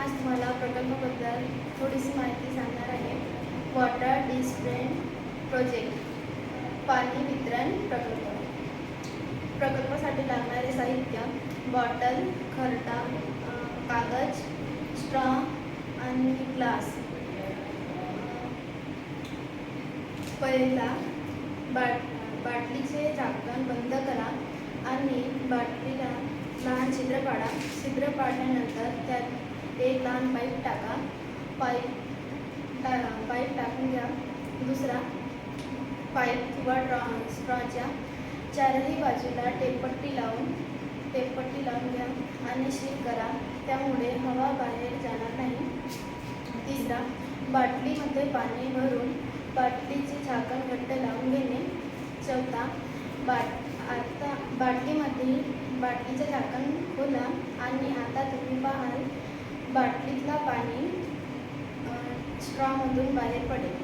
आज तुम्हाला प्रकल्पाबद्दल थोडीशी माहिती सांगणार आहे. वॉटर डिस्पेन्स प्रोजेक्ट पाणी वितरण प्रकल्पासाठी लागणारे साहित्य: बॉटल, खरटा, कागद, स्ट्रॉ आणि ग्लास. पहिला, बाटलीचे झाकण बंद करा आणि बाटलीला लहान छिद्र पाडा. छिद्र पाडल्यानंतर त्यात एक लहान पाईप टाका. पाईप टाकून घ्या. दुसरा पाईप किंवा स्ट्रॉच्या चारही बाजूला टेपपट्टी लावून घ्या आणि सील करा, त्यामुळे हवा बाहेर जाणार नाही. तिसरा, बाटलीमध्ये पाणी भरून बाटलीचे झाकण घट्ट लावून घेणे. चौथा, बाटलीचे झाकण खोला आणि आता तुम्ही पाहाल बाटलीतला पाणी स्ट्रॉमधून बाहेर पडेल.